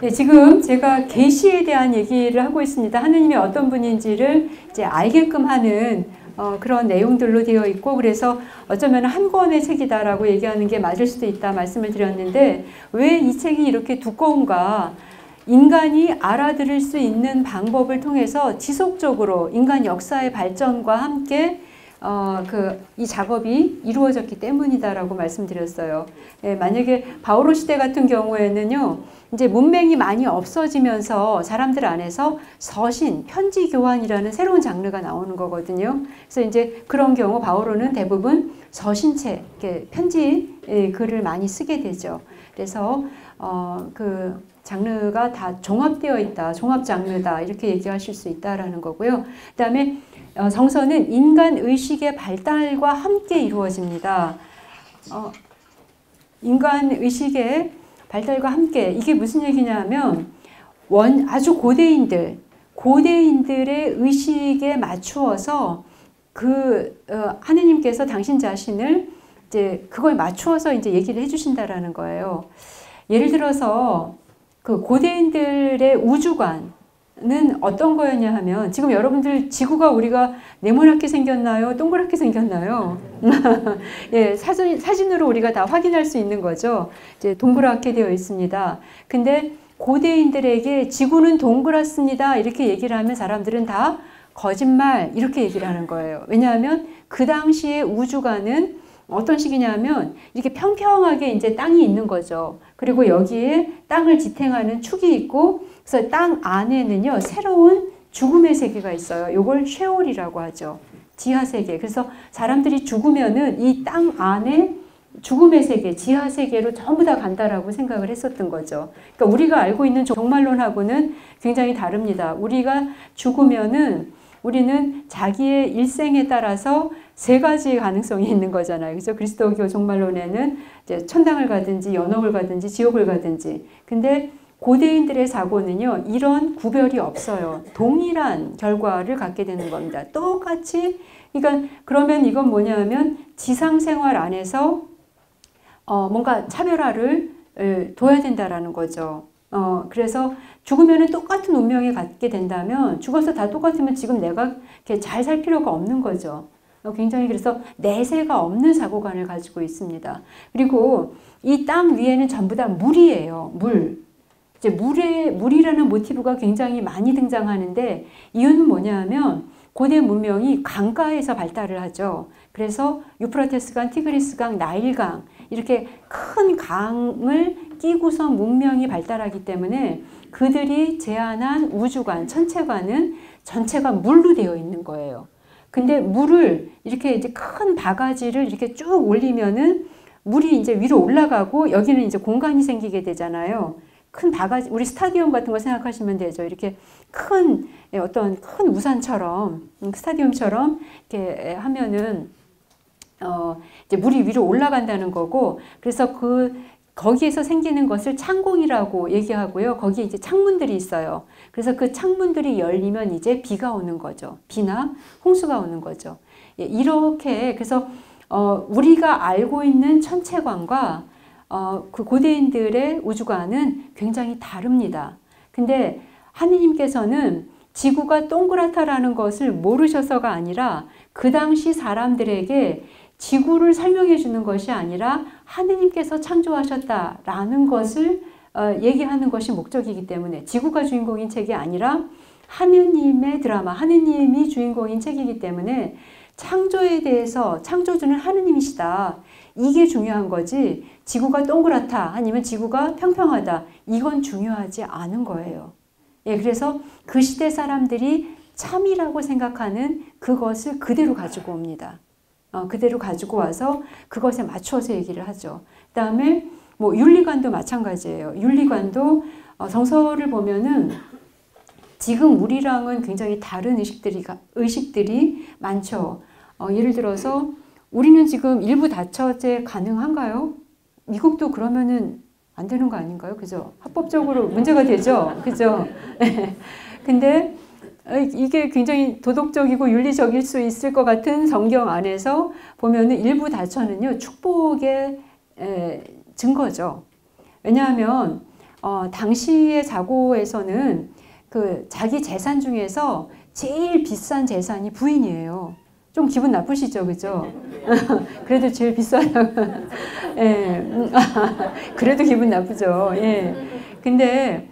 네, 지금 제가 계시에 대한 얘기를 하고 있습니다. 하느님이 어떤 분인지를 이제 알게끔 하는 그런 내용들로 되어 있고, 그래서 어쩌면 한 권의 책이다라고 얘기하는 게 맞을 수도 있다 말씀을 드렸는데, 왜 이 책이 이렇게 두꺼운가? 인간이 알아들을 수 있는 방법을 통해서 지속적으로 인간 역사의 발전과 함께 이 작업이 이루어졌기 때문이다라고 말씀드렸어요. 예, 만약에 바오로 시대 같은 경우에는요, 이제 문맹이 많이 없어지면서 사람들 안에서 서신, 편지 교환이라는 새로운 장르가 나오는 거거든요. 그래서 이제 그런 경우 바오로는 대부분 서신체, 편지 글을 많이 쓰게 되죠. 그래서 그 장르가 다 종합되어 있다, 종합 장르다 이렇게 얘기하실 수 있다라는 거고요. 그 다음에 성서는 인간 의식의 발달과 함께 이루어집니다. 인간 의식의 발달과 함께, 이게 무슨 얘기냐면 아주 고대인들의 의식에 맞추어서 하느님께서 당신 자신을 이제 그거에 맞추어서 이제 얘기를 해주신다라는 거예요. 예를 들어서 그 고대인들의 우주관은 어떤 거였냐 하면, 지금 여러분들 지구가 우리가 네모나게 생겼나요? 동그랗게 생겼나요? 예, 사진으로 우리가 다 확인할 수 있는 거죠. 이제 동그랗게 되어 있습니다. 근데 고대인들에게 지구는 동그랗습니다 이렇게 얘기를 하면 사람들은 다 거짓말 이렇게 얘기를 하는 거예요. 왜냐하면 그 당시에 우주관은 어떤 식이냐면 이렇게 평평하게 이제 땅이 있는 거죠. 그리고 여기에 땅을 지탱하는 축이 있고, 그래서 땅 안에는요 새로운 죽음의 세계가 있어요. 이걸 쉐올이라고 하죠. 지하 세계. 그래서 사람들이 죽으면은 이 땅 안에 죽음의 세계, 지하 세계로 전부 다 간다라고 생각을 했었던 거죠. 그러니까 우리가 알고 있는 종말론하고는 굉장히 다릅니다. 우리가 죽으면은 우리는 자기의 일생에 따라서 세 가지 가능성이 있는 거잖아요. 그래서 그리스도교 종말론에는 이제 천당을 가든지 연옥을 가든지 지옥을 가든지. 근데 고대인들의 사고는요, 이런 구별이 없어요. 동일한 결과를 갖게 되는 겁니다. 똑같이. 그러니까 그러면 이건 뭐냐면 지상 생활 안에서 뭔가 차별화를 둬야 된다라는 거죠. 그래서 죽으면은 똑같은 운명에 갖게 된다면, 죽어서 다 똑같으면 지금 내가 이렇게 잘 살 필요가 없는 거죠. 굉장히 그래서 내세가 없는 사고관을 가지고 있습니다. 그리고 이 땅 위에는 전부 다 물이에요. 물. 이제 물이라는 모티브가 굉장히 많이 등장하는데, 이유는 뭐냐면 고대 문명이 강가에서 발달을 하죠. 그래서 유프라테스 강, 티그리스 강, 나일 강 이렇게 큰 강을 끼고서 문명이 발달하기 때문에 그들이 제안한 우주관, 천체관은 전체가 물로 되어 있는 거예요. 근데 물을 이렇게 이제 큰 바가지를 이렇게 쭉 올리면은 물이 이제 위로 올라가고 여기는 이제 공간이 생기게 되잖아요. 큰 바가지, 우리 스타디움 같은 거 생각하시면 되죠. 이렇게 큰 어떤 큰 우산처럼, 스타디움처럼 이렇게 하면은 이제 물이 위로 올라간다는 거고, 그래서 거기에서 생기는 것을 창공이라고 얘기하고요. 거기에 이제 창문들이 있어요. 그래서 그 창문들이 열리면 이제 비가 오는 거죠. 비나 홍수가 오는 거죠. 예, 이렇게 그래서 우리가 알고 있는 천체관과 그 고대인들의 우주관은 굉장히 다릅니다. 근데 하느님께서는 지구가 동그랗다라는 것을 모르셔서가 아니라 그 당시 사람들에게 지구를 설명해 주는 것이 아니라 하느님께서 창조하셨다라는 것을 얘기하는 것이 목적이기 때문에, 지구가 주인공인 책이 아니라 하느님의 드라마, 하느님이 주인공인 책이기 때문에 창조에 대해서, 창조주는 하느님이시다, 이게 중요한 거지 지구가 동그랗다 아니면 지구가 평평하다 이건 중요하지 않은 거예요. 예, 그래서 그 시대 사람들이 참이라고 생각하는 그것을 그대로 가지고 옵니다. 그대로 가지고 와서 그것에 맞춰서 얘기를 하죠. 그 다음에 뭐 윤리관도 마찬가지예요. 윤리관도 성서를 보면은 지금 우리랑은 굉장히 다른 의식들이 많죠. 예를 들어서 우리는 지금 일부 다처제 가능한가요? 미국도 그러면은 안 되는 거 아닌가요? 그죠? 합법적으로 문제가 되죠? 그죠? 근데 이게 굉장히 도덕적이고 윤리적일 수 있을 것 같은 성경 안에서 보면은 일부 다처는요, 축복의 증거죠. 왜냐하면 당시의 자고에서는 그 자기 재산 중에서 제일 비싼 재산이 부인이에요. 좀 기분 나쁘시죠, 그죠? 그래도 제일 비싸다고. 예, 그래도 기분 나쁘죠. 예. 근데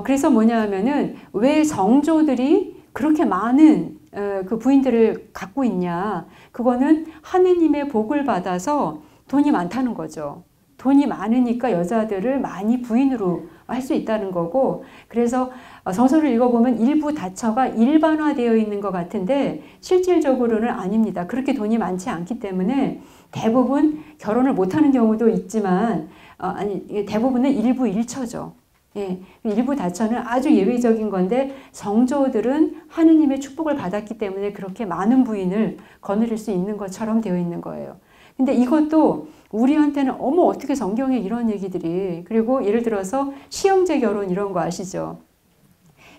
그래서 뭐냐 하면은 왜 성조들이 그렇게 많은 그 부인들을 갖고 있냐? 그거는 하느님의 복을 받아서 돈이 많다는 거죠. 돈이 많으니까 여자들을 많이 부인으로 할 수 있다는 거고, 그래서 성서를 읽어보면 일부 다처가 일반화되어 있는 것 같은데 실질적으로는 아닙니다. 그렇게 돈이 많지 않기 때문에 대부분 결혼을 못하는 경우도 있지만 대부분은 일부 일처죠. 예, 일부 다처는 아주 예외적인 건데 성조들은 하느님의 축복을 받았기 때문에 그렇게 많은 부인을 거느릴 수 있는 것처럼 되어 있는 거예요. 근데 이것도 우리한테는 어머 어떻게 성경에 이런 얘기들이, 그리고 예를 들어서 시형제 결혼 이런 거 아시죠?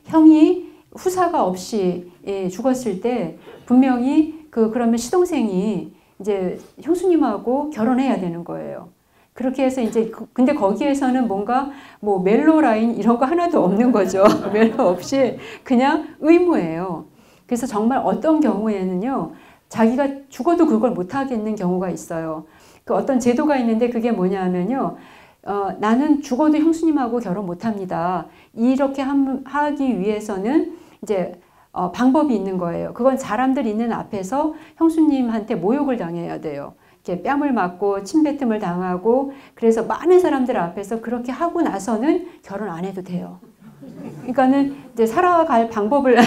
형이 후사가 없이 죽었을 때 분명히 그러면 시동생이 이제 형수님하고 결혼해야 되는 거예요. 그렇게 해서 이제 근데 거기에서는 뭔가 뭐 멜로 라인 이런 거 하나도 없는 거죠. 멜로 없이 그냥 의무예요. 그래서 정말 어떤 경우에는요, 자기가 죽어도 그걸 못 하겠는 경우가 있어요. 그 어떤 제도가 있는데 그게 뭐냐 하면요, 나는 죽어도 형수님하고 결혼 못 합니다. 이렇게 하기 위해서는 이제 방법이 있는 거예요. 그건 사람들 있는 앞에서 형수님한테 모욕을 당해야 돼요. 이렇게 뺨을 맞고 침뱉음을 당하고, 그래서 많은 사람들 앞에서 그렇게 하고 나서는 결혼 안 해도 돼요. 그러니까는 이제 살아갈 방법을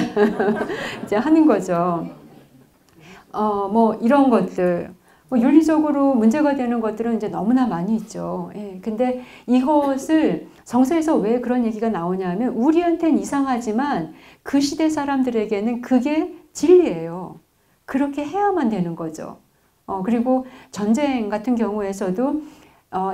이제 하는 거죠. 뭐 이런 것들, 뭐 윤리적으로 문제가 되는 것들은 이제 너무나 많이 있죠. 예, 근데 이것을 성서에서 왜 그런 얘기가 나오냐면 우리한테는 이상하지만 그 시대 사람들에게는 그게 진리예요. 그렇게 해야만 되는 거죠. 그리고 전쟁 같은 경우에서도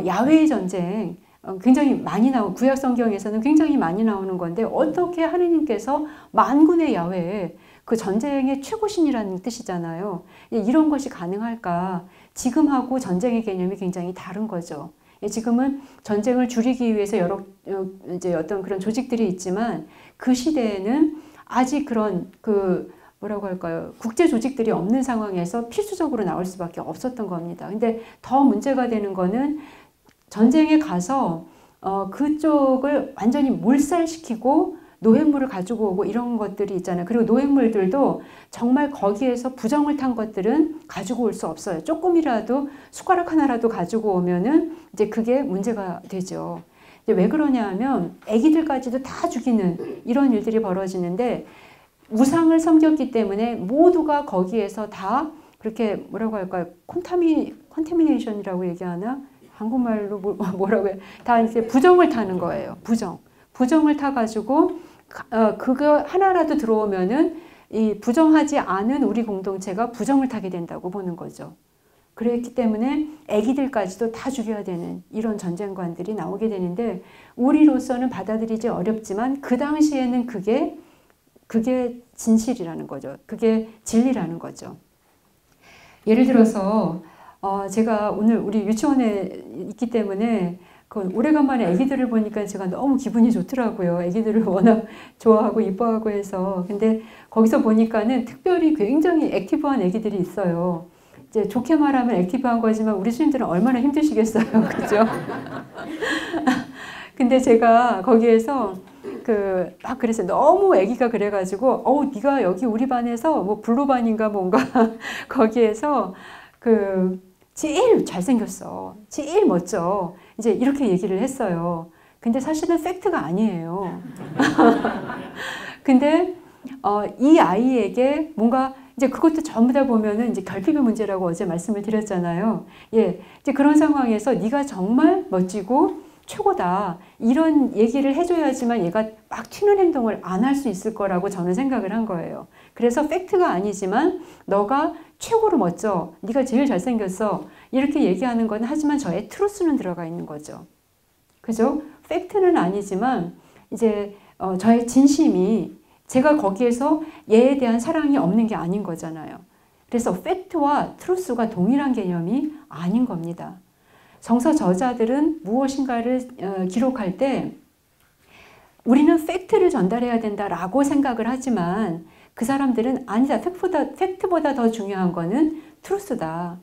야외의 전쟁 굉장히 많이 구약 성경에서는 굉장히 많이 나오는 건데 어떻게 하느님께서 만군의 야외에 그 전쟁의 최고신이라는 뜻이잖아요. 이런 것이 가능할까? 지금하고 전쟁의 개념이 굉장히 다른 거죠. 지금은 전쟁을 줄이기 위해서 여러 이제 어떤 그런 조직들이 있지만 그 시대에는 아직 그런 뭐라고 할까요? 국제 조직들이 없는 상황에서 필수적으로 나올 수밖에 없었던 겁니다. 근데 더 문제가 되는 거는 전쟁에 가서 그쪽을 완전히 몰살시키고 노획물을 가지고 오고 이런 것들이 있잖아요. 그리고 노획물들도 정말 거기에서 부정을 탄 것들은 가지고 올 수 없어요. 조금이라도 숟가락 하나라도 가지고 오면은 이제 그게 문제가 되죠. 이제 왜 그러냐 하면 애기들까지도 다 죽이는 이런 일들이 벌어지는데 우상을 섬겼기 때문에 모두가 거기에서 다 그렇게 뭐라고 할까요? 컨타미네이션이라고 얘기하나? 한국말로 뭐라고 해요? 다 이제 부정을 타는 거예요. 부정을 타가지고 그거 하나라도 들어오면은 이 부정하지 않은 우리 공동체가 부정을 타게 된다고 보는 거죠. 그랬기 때문에 아기들까지도 다 죽여야 되는 이런 전쟁관들이 나오게 되는데 우리로서는 받아들이기 어렵지만 그 당시에는 그게 진실이라는 거죠. 그게 진리라는 거죠. 예를 들어서 제가 오늘 우리 유치원에 있기 때문에 오래간만에 아기들을 보니까 제가 너무 기분이 좋더라고요. 아기들을 워낙 좋아하고 이뻐하고 해서. 근데 거기서 보니까는 특별히 굉장히 액티브한 아기들이 있어요. 이제 좋게 말하면 액티브한 거지만 우리 스님들은 얼마나 힘드시겠어요. 그죠? 근데 제가 거기에서 그래서 너무 아기가 그래가지고 네가 여기 우리 반에서 뭐 블루반인가 뭔가 거기에서 제일 잘생겼어. 제일 멋져. 이제 이렇게 얘기를 했어요. 근데 사실은 팩트가 아니에요. 근데 이 아이에게 뭔가 이제 그것도 전부 다 보면은 이제 결핍의 문제라고 어제 말씀을 드렸잖아요. 예, 이제 그런 상황에서 네가 정말 멋지고 최고다. 이런 얘기를 해줘야지만 얘가 막 튀는 행동을 안 할 수 있을 거라고 저는 생각을 한 거예요. 그래서 팩트가 아니지만 너가 최고로 멋져. 네가 제일 잘생겼어. 이렇게 얘기하는 건 하지만 저의 트루스는 들어가 있는 거죠. 그죠? 팩트는 아니지만 이제 저의 진심이 제가 거기에서 얘에 대한 사랑이 없는 게 아닌 거잖아요. 그래서 팩트와 트루스가 동일한 개념이 아닌 겁니다. 성서 저자들은 무엇인가를 기록할 때 우리는 팩트를 전달해야 된다라고 생각을 하지만 그 사람들은 아니다. 팩트보다 더 중요한 거는 트루스다.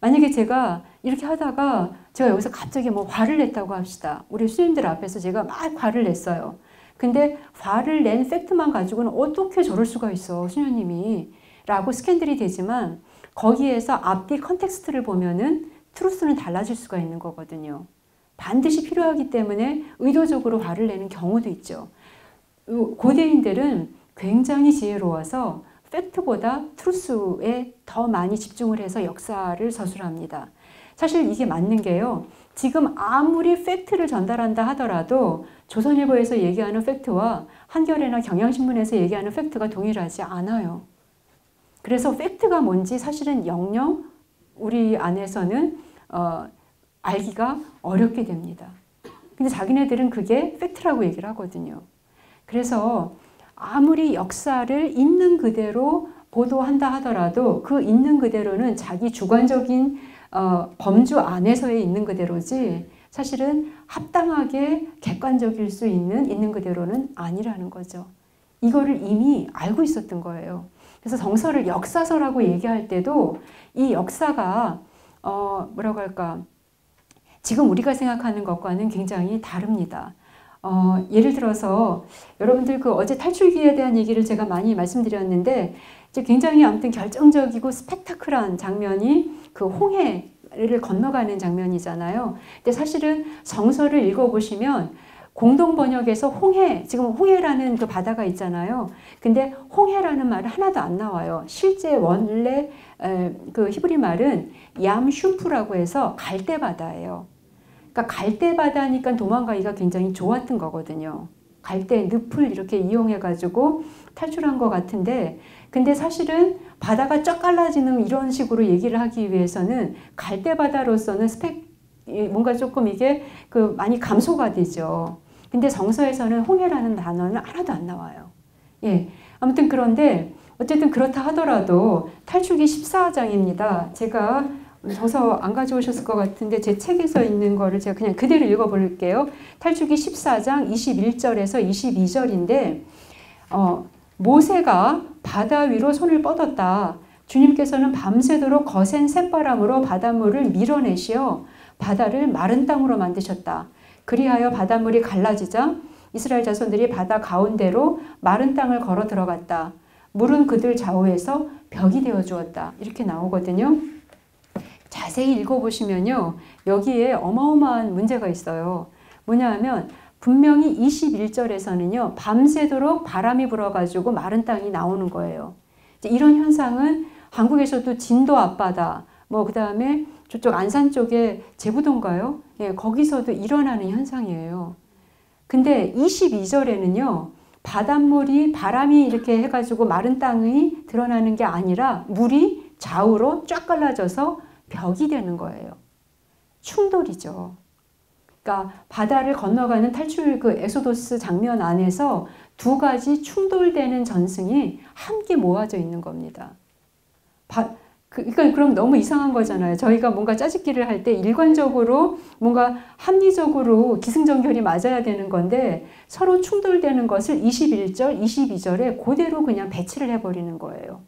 만약에 제가 이렇게 하다가 제가 여기서 갑자기 뭐 화를 냈다고 합시다. 우리 수님들 앞에서 제가 막 화를 냈어요. 근데 화를 낸 팩트만 가지고는 어떻게 저럴 수가 있어, 수녀님이. 라고 스캔들이 되지만 거기에서 앞뒤 컨텍스트를 보면은 트루스는 달라질 수가 있는 거거든요. 반드시 필요하기 때문에 의도적으로 화를 내는 경우도 있죠. 고대인들은 굉장히 지혜로워서 팩트보다 트루스에 더 많이 집중을 해서 역사를 저술합니다. 사실 이게 맞는 게요. 지금 아무리 팩트를 전달한다 하더라도 조선일보에서 얘기하는 팩트와 한겨레나 경향신문에서 얘기하는 팩트가 동일하지 않아요. 그래서 팩트가 뭔지 사실은 영영 우리 안에서는 알기가 어렵게 됩니다. 근데 자기네들은 그게 팩트라고 얘기를 하거든요. 그래서 아무리 역사를 있는 그대로 보도한다 하더라도 그 있는 그대로는 자기 주관적인 범주 안에서의 있는 그대로지 사실은 합당하게 객관적일 수 있는 그대로는 아니라는 거죠. 이거를 이미 알고 있었던 거예요. 그래서 정서를 역사서라고 얘기할 때도 이 역사가 뭐라고 할까, 지금 우리가 생각하는 것과는 굉장히 다릅니다. 예를 들어서 여러분들 그 어제 탈출기에 대한 얘기를 제가 많이 말씀드렸는데 이제 굉장히 아무튼 결정적이고 스펙타클한 장면이 그 홍해를 건너가는 장면이잖아요. 근데 사실은 정서를 읽어보시면 공동 번역에서 홍해, 지금 홍해라는 그 바다가 있잖아요. 근데 홍해라는 말은 하나도 안 나와요. 실제 원래 그 히브리 말은 얌 슈프라고 해서 갈대바다예요. 그러니까 갈대바다니까 도망가기가 굉장히 좋았던 거거든요. 갈대, 늪을 이렇게 이용해가지고 탈출한 것 같은데, 근데 사실은 바다가 쫙 갈라지는 이런 식으로 얘기를 하기 위해서는 갈대바다로서는 뭔가 조금 이게 그 많이 감소가 되죠. 근데 정서에서는 홍해라는 단어는 하나도 안 나와요. 예. 아무튼 그런데 어쨌든 그렇다 하더라도 탈출기 14장입니다. 제가 정서 안 가져오셨을 것 같은데 제 책에서 있는 거를 제가 그냥 그대로 읽어볼게요. 탈출기 14장 21절에서 22절인데 모세가 바다 위로 손을 뻗었다. 주님께서는 밤새도록 거센 샘바람으로 바닷물을 밀어내시어 바다를 마른 땅으로 만드셨다. 그리하여 바닷물이 갈라지자 이스라엘 자손들이 바다 가운데로 마른 땅을 걸어 들어갔다. 물은 그들 좌우에서 벽이 되어 주었다. 이렇게 나오거든요. 자세히 읽어보시면요. 여기에 어마어마한 문제가 있어요. 뭐냐 하면 분명히 21절에서는요. 밤새도록 바람이 불어가지고 마른 땅이 나오는 거예요. 이런 현상은 한국에서도 진도 앞바다, 그 다음에 저쪽 안산 쪽에 제부도인가요? 예, 거기서도 일어나는 현상이에요. 근데 22절에는요. 바람이 이렇게 해가지고 마른 땅이 드러나는 게 아니라 물이 좌우로 쫙 갈라져서 벽이 되는 거예요. 충돌이죠. 그러니까 바다를 건너가는 탈출 그 엑소도스 장면 안에서 두 가지 충돌되는 전승이 함께 모아져 있는 겁니다. 그러니까 그럼 너무 이상한 거잖아요. 저희가 뭔가 짜집기를 할 때 일관적으로 뭔가 합리적으로 기승전결이 맞아야 되는 건데 서로 충돌되는 것을 21절, 22절에 그대로 그냥 배치를 해버리는 거예요.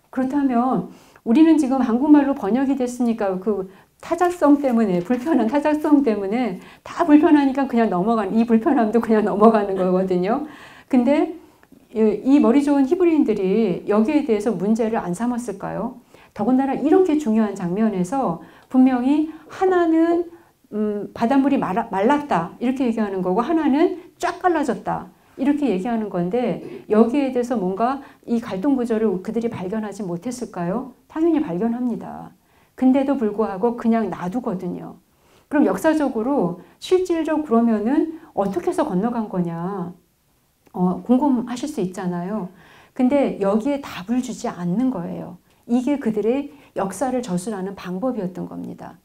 그렇다면 우리는 지금 한국말로 번역이 됐으니까 그 타작성 때문에, 불편한 타작성 때문에 다 불편하니까 그냥 이 불편함도 그냥 넘어가는 거거든요. 근데 이 머리 좋은 히브리인들이 여기에 대해서 문제를 안 삼았을까요? 더군다나 이렇게 중요한 장면에서 분명히 하나는 바닷물이 말랐다 이렇게 얘기하는 거고 하나는 쫙 갈라졌다 이렇게 얘기하는 건데 여기에 대해서 뭔가 이 갈등 구조를 그들이 발견하지 못했을까요? 당연히 발견합니다. 근데도 불구하고 그냥 놔두거든요. 그럼 역사적으로 실질적으로 그러면은 어떻게 해서 건너간 거냐 궁금하실 수 있잖아요. 근데 여기에 답을 주지 않는 거예요. 이게 그들의 역사를 저술하는 방법이었던 겁니다.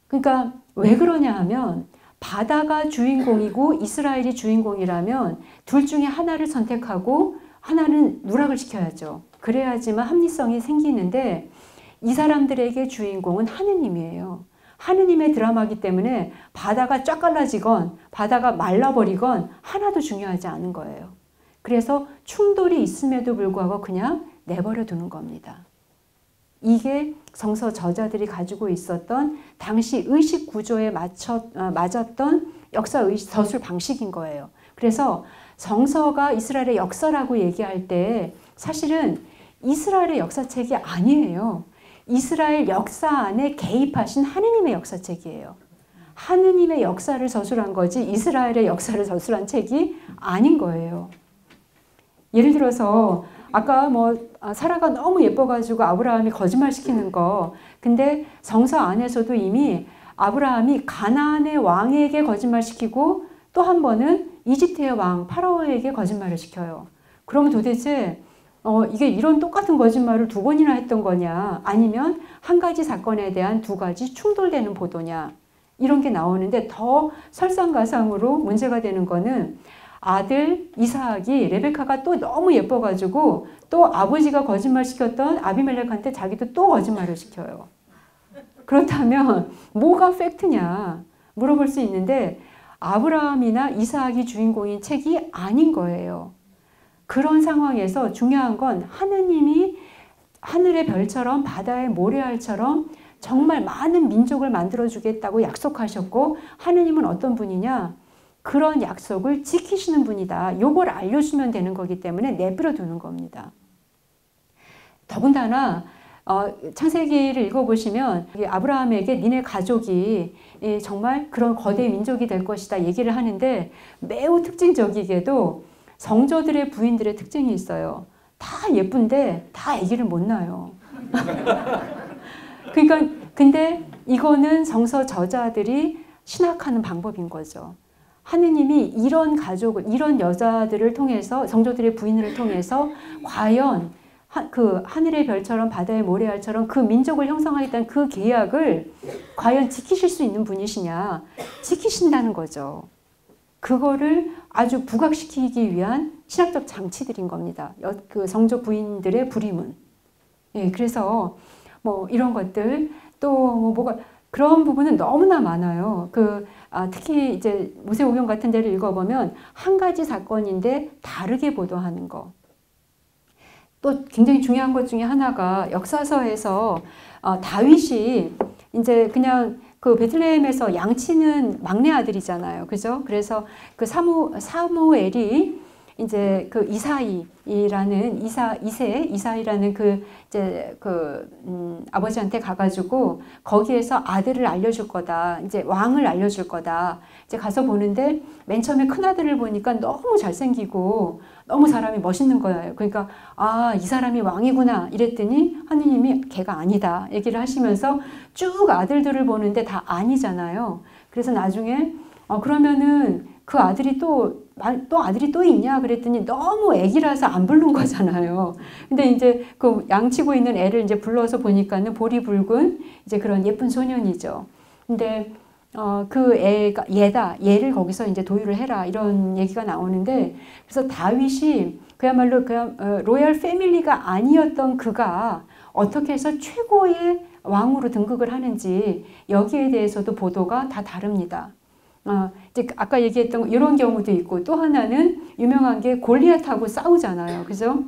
그러니까 왜 그러냐 하면 바다가 주인공이고 이스라엘이 주인공이라면 둘 중에 하나를 선택하고 하나는 누락을 시켜야죠. 그래야지만 합리성이 생기는데 이 사람들에게 주인공은 하느님이에요. 하느님의 드라마이기 때문에 바다가 쫙 갈라지건 바다가 말라버리건 하나도 중요하지 않은 거예요. 그래서 충돌이 있음에도 불구하고 그냥 내버려 두는 겁니다. 이게 성서 저자들이 가지고 있었던 당시 의식 구조에 맞았던 역사 의식 서술 방식인 거예요. 그래서 성서가 이스라엘의 역사라고 얘기할 때 사실은 이스라엘의 역사책이 아니에요. 이스라엘 역사 안에 개입하신 하느님의 역사책이에요. 하느님의 역사를 저술한 거지 이스라엘의 역사를 저술한 책이 아닌 거예요. 예를 들어서 아까 사라가 너무 예뻐가지고 아브라함이 거짓말 시키는 거, 근데 성서 안에서도 이미 아브라함이 가나안의 왕에게 거짓말 시키고 또 한 번은 이집트의 왕 파라오에게 거짓말을 시켜요. 그러면 도대체 이게 이런 똑같은 거짓말을 두 번이나 했던 거냐, 아니면 한 가지 사건에 대한 두 가지 충돌되는 보도냐, 이런 게 나오는데 더 설상가상으로 문제가 되는 거는 아들 이삭이 레베카가 또 너무 예뻐가지고 또 아버지가 거짓말 시켰던 아비멜렉한테 자기도 또 거짓말을 시켜요. 그렇다면 뭐가 팩트냐 물어볼 수 있는데 아브라함이나 이삭이 주인공인 책이 아닌 거예요. 그런 상황에서 중요한 건 하느님이 하늘의 별처럼 바다의 모래알처럼 정말 많은 민족을 만들어주겠다고 약속하셨고, 하느님은 어떤 분이냐? 그런 약속을 지키시는 분이다. 요걸 알려주면 되는 거기 때문에 내버려 두는 겁니다. 더군다나 창세기를 읽어보시면 아브라함에게 니네 가족이 정말 그런 거대 민족이 될 것이다 얘기를 하는데, 매우 특징적이게도 성조들의 부인들의 특징이 있어요. 다 예쁜데 다 아기를 못 낳아요. 그러니까 근데 이거는 성서 저자들이 신학하는 방법인 거죠. 하느님이 이런 가족을, 이런 여자들을 통해서, 성조들의 부인을 통해서 과연 그 하늘의 별처럼 바다의 모래알처럼 그 민족을 형성하겠다는 그 계약을 과연 지키실 수 있는 분이시냐, 지키신다는 거죠. 그거를 아주 부각시키기 위한 신학적 장치들인 겁니다. 그 성조 부인들의 부림은. 예, 그래서 이런 것들 또 뭐가 그런 부분은 너무나 많아요. 특히 이제 모세오경 같은 데를 읽어보면 한 가지 사건인데 다르게 보도하는 거. 또 굉장히 중요한 것 중에 하나가 역사서에서 다윗이 이제 그냥 그 베들레헴에서 양치는 막내 아들이잖아요. 그죠? 그래서 그 사무엘이 이제 그 이사이라는 이사이라는 아버지한테 가가지고 거기에서 아들을 알려줄 거다. 이제 왕을 알려줄 거다. 이제 가서 보는데 맨 처음에 큰 아들을 보니까 너무 잘생기고 너무 사람이 멋있는 거예요. 그러니까 이 사람이 왕이구나 이랬더니 하느님이 걔가 아니다 얘기를 하시면서 쭉 아들들을 보는데 다 아니잖아요. 그래서 나중에 그러면은 그 아들이 또 아들이 또 있냐 그랬더니 너무 애기라서 안 부른 거잖아요. 근데 이제 그 양치고 있는 애를 이제 불러서 보니까는 볼이 붉은 이제 그런 예쁜 소년이죠. 근데 그 애가 얘를 거기서 이제 도유를 해라 이런 얘기가 나오는데, 그래서 다윗이 그야말로 로얄 패밀리가 아니었던 그가 어떻게 해서 최고의 왕으로 등극을 하는지 여기에 대해서도 보도가 다 다릅니다. 이제 아까 얘기했던 이런 경우도 있고, 또 하나는 유명한 게 골리앗하고 싸우잖아요. 그죠?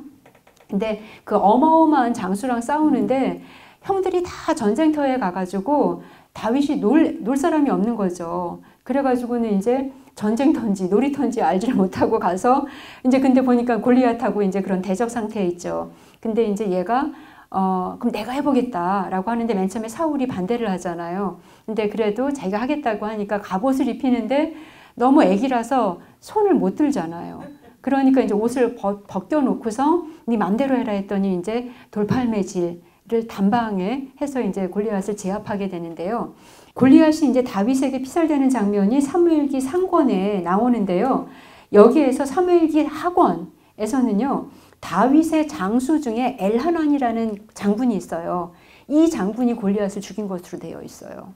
근데 그 어마어마한 장수랑 싸우는데 형들이 다 전쟁터에 가가지고 다윗이 놀 사람이 없는 거죠. 그래가지고는 이제 전쟁터인지 놀이터인지 알지를 못하고 가서 이제 근데 보니까 골리앗하고 이제 그런 대적 상태에 있죠. 근데 이제 얘가 그럼 내가 해보겠다라고 하는데 맨 처음에 사울이 반대를 하잖아요. 근데 그래도 자기가 하겠다고 하니까 갑옷을 입히는데 너무 애기라서 손을 못 들잖아요. 그러니까 이제 옷을 벗겨놓고서 네 맘대로 해라 했더니 이제 돌팔매질을 단방에 해서 이제 골리앗을 제압하게 되는데요. 골리앗이 이제 다윗에게 피살되는 장면이 사무엘기 상권에 나오는데요. 여기에서 사무엘기 하권에서는요. 다윗의 장수 중에 엘하난이라는 장군이 있어요. 이 장군이 골리앗을 죽인 것으로 되어 있어요.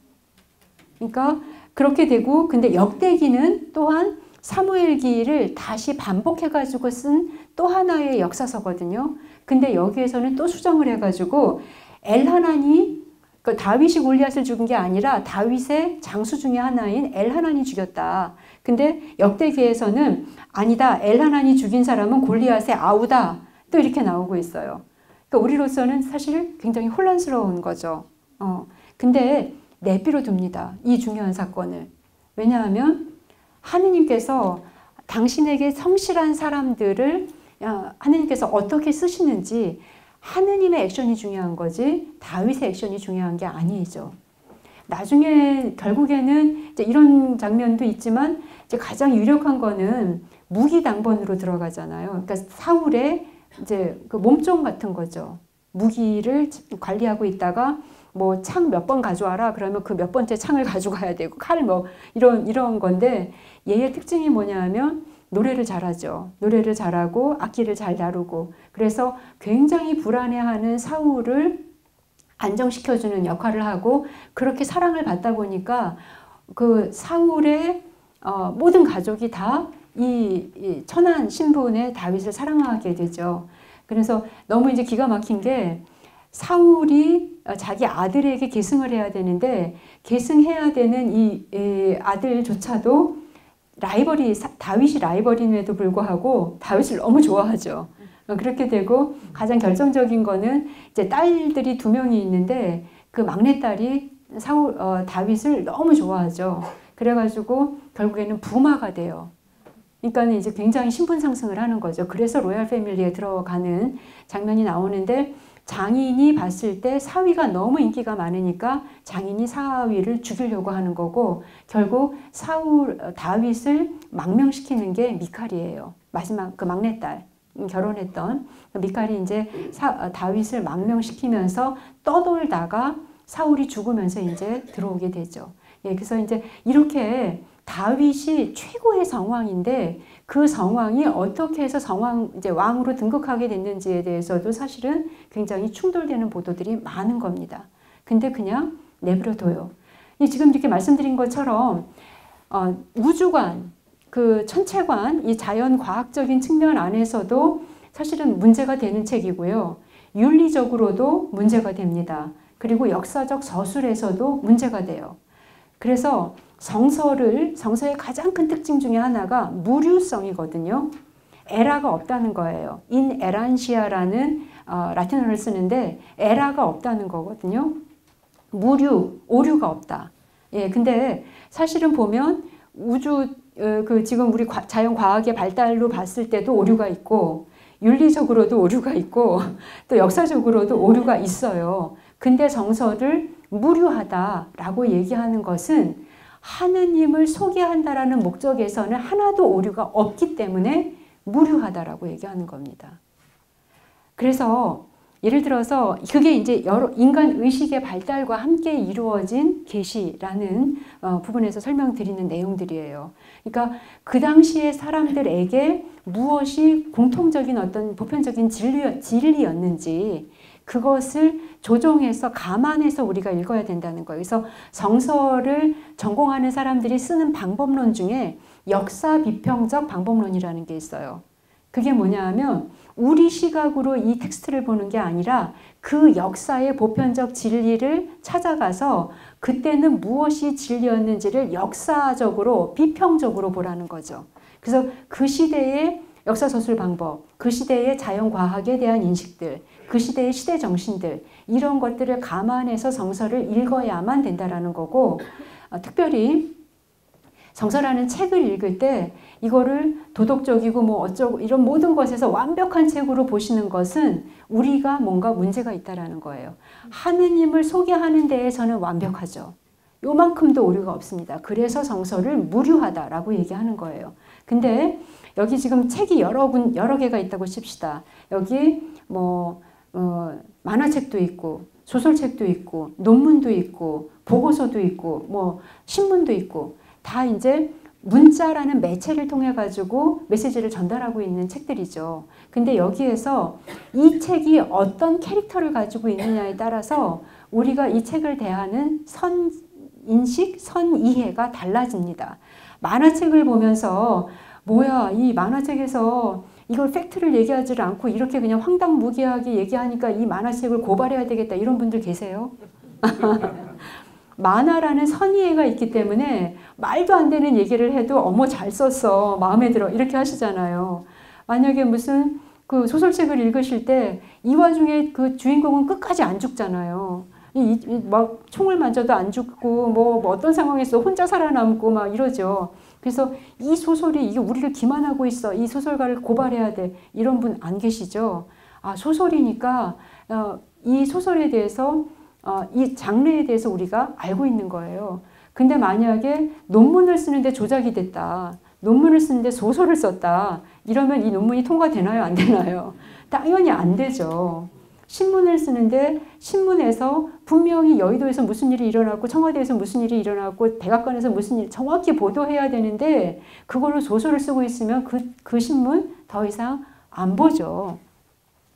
그러니까 그렇게 되고, 근데 역대기는 또한 사무엘기를 다시 반복해가지고 쓴 또 하나의 역사서거든요. 근데 여기에서는 또 수정을 해가지고 엘하난이 그 다윗이 골리앗을 죽인 게 아니라 다윗의 장수 중에 하나인 엘하난이 죽였다. 근데 역대기에서는 아니다. 엘하난이 죽인 사람은 골리앗의 아우다. 또 이렇게 나오고 있어요. 그러니까 우리로서는 사실 굉장히 혼란스러운 거죠. 근데 내비로 둡니다. 이 중요한 사건을. 왜냐하면 하느님께서 당신에게 성실한 사람들을 하느님께서 어떻게 쓰시는지 하느님의 액션이 중요한 거지 다윗의 액션이 중요한 게 아니죠. 나중에 결국에는 이제 이런 장면도 있지만 이제 가장 유력한 거는 무기당번으로 들어가잖아요. 그러니까 사울의 이제 그 몸종 같은 거죠. 무기를 관리하고 있다가 뭐 창 몇 번 가져와라 그러면 그 몇 번째 창을 가져가야 되고 칼 뭐 이런 건데 얘의 특징이 뭐냐 하면 노래를 잘하죠. 노래를 잘하고 악기를 잘 다루고 그래서 굉장히 불안해하는 사울을 안정시켜주는 역할을 하고 그렇게 사랑을 받다 보니까 그 사울의 모든 가족이 다 이 천한 신분의 다윗을 사랑하게 되죠. 그래서 너무 이제 기가 막힌 게 사울이 자기 아들에게 계승을 해야 되는데 계승해야 되는 이 아들조차도 다윗이 라이벌임에도 불구하고 다윗을 너무 좋아하죠. 그렇게 되고 가장 결정적인 거는 이제 딸들이 2명이 있는데 그 막내딸이 다윗을 너무 좋아하죠. 그래가지고 결국에는 부마가 돼요. 그러니까 이제 굉장히 신분 상승을 하는 거죠. 그래서 로얄 패밀리에 들어가는 장면이 나오는데 장인이 봤을 때 사위가 너무 인기가 많으니까 장인이 사위를 죽이려고 하는 거고 결국 다윗을 망명시키는 게 미칼이에요. 마지막 그 막내딸 결혼했던 미칼이 이제 다윗을 망명시키면서 떠돌다가 사울이 죽으면서 이제 들어오게 되죠. 예, 그래서 이제 이렇게 다윗이 최고의 정왕인데 그 정왕이 어떻게 해서 이제 왕으로 등극하게 됐는지에 대해서도 사실은 굉장히 충돌되는 보도들이 많은 겁니다. 근데 그냥 내버려둬요. 지금 이렇게 말씀드린 것처럼 우주관, 그 천체관, 이 자연과학적인 측면 안에서도 사실은 문제가 되는 책이고요. 윤리적으로도 문제가 됩니다. 그리고 역사적 저술에서도 문제가 돼요. 그래서 성서의 가장 큰 특징 중에 하나가 무류성이거든요. 에라가 없다는 거예요. in erantia라는 라틴어를 쓰는데 에라가 없다는 거거든요. 오류가 없다. 예, 근데 사실은 보면 지금 우리 자연과학의 발달로 봤을 때도 오류가 있고 윤리적으로도 오류가 있고 또 역사적으로도 오류가 있어요. 근데 정서를 무료하다라고 얘기하는 것은 하느님을 소개한다라는 목적에서는 하나도 오류가 없기 때문에 무료하다라고 얘기하는 겁니다. 그래서 예를 들어서 그게 이제 인간 의식의 발달과 함께 이루어진 계시라는 부분에서 설명드리는 내용들이에요. 그러니까 그 당시의 사람들에게 무엇이 공통적인 어떤 보편적인 진리였는지 그것을 조정해서 감안해서 우리가 읽어야 된다는 거예요. 그래서 정서를 전공하는 사람들이 쓰는 방법론 중에 역사 비평적 방법론이라는 게 있어요. 그게 뭐냐 하면 우리 시각으로 이 텍스트를 보는 게 아니라 그 역사의 보편적 진리를 찾아가서 그때는 무엇이 진리였는지를 역사적으로 비평적으로 보라는 거죠. 그래서 그 시대의 역사서술 방법, 그 시대의 자연과학에 대한 인식들, 그 시대의 시대 정신들 이런 것들을 감안해서 정서를 읽어야만 된다라는 거고 특별히 정서라는 책을 읽을 때 이거를 도덕적이고 뭐 어쩌고 이런 모든 것에서 완벽한 책으로 보시는 것은 우리가 뭔가 문제가 있다라는 거예요. 하느님을 소개하는 데에서는 완벽하죠. 요만큼도 오류가 없습니다. 그래서 정서를 무료하다라고 얘기하는 거예요. 근데 여기 지금 책이 여러 개가 있다고 칩시다. 여기 뭐 만화책도 있고 소설책도 있고 논문도 있고 보고서도 있고 뭐 신문도 있고 다 이제 문자라는 매체를 통해 가지고 메시지를 전달하고 있는 책들이죠. 근데 여기에서 이 책이 어떤 캐릭터를 가지고 있느냐에 따라서 우리가 이 책을 대하는 선인식, 선이해가 달라집니다. 만화책을 보면서 뭐야 이 만화책에서 이걸 팩트를 얘기하지 않고 이렇게 그냥 황당무계하게 얘기하니까 이 만화책을 고발해야 되겠다 이런 분들 계세요? 만화라는 선의해가 있기 때문에 말도 안 되는 얘기를 해도 어머 잘 썼어. 마음에 들어. 이렇게 하시잖아요. 만약에 무슨 그 소설책을 읽으실 때 이 와중에 그 주인공은 끝까지 안 죽잖아요. 막 총을 맞아도 안 죽고 뭐 어떤 상황에서 혼자 살아남고 막 이러죠. 그래서 이 소설이 이게 우리를 기만하고 있어. 이 소설가를 고발해야 돼. 이런 분 안 계시죠? 아, 소설이니까 이 소설에 대해서 이 장르에 대해서 우리가 알고 있는 거예요. 근데 만약에 논문을 쓰는데 조작이 됐다. 논문을 쓰는데 소설을 썼다. 이러면 이 논문이 통과되나요? 안 되나요? 당연히 안 되죠. 신문을 쓰는데 신문에서 분명히 여의도에서 무슨 일이 일어났고 청와대에서 무슨 일이 일어났고 백악관에서 무슨 일 정확히 보도해야 되는데 그걸로 소설을 쓰고 있으면 그 신문 더 이상 안 보죠.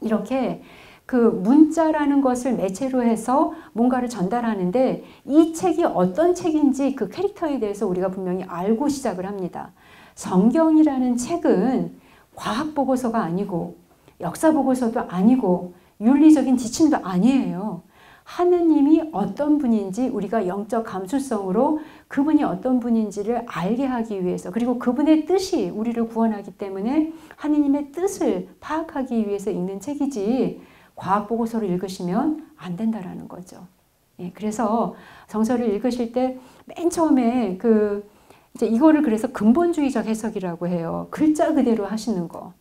이렇게 그 문자라는 것을 매체로 해서 뭔가를 전달하는데 이 책이 어떤 책인지 그 캐릭터에 대해서 우리가 분명히 알고 시작을 합니다. 성경이라는 책은 과학보고서가 아니고 역사보고서도 아니고 윤리적인 지침도 아니에요. 하느님이 어떤 분인지 우리가 영적 감수성으로 그분이 어떤 분인지를 알게 하기 위해서 그리고 그분의 뜻이 우리를 구원하기 때문에 하느님의 뜻을 파악하기 위해서 읽는 책이지 과학보고서를 읽으시면 안 된다라는 거죠. 예, 그래서 성서를 읽으실 때 맨 처음에 이제 이거를 그래서 근본주의적 해석이라고 해요. 글자 그대로 하시는 거.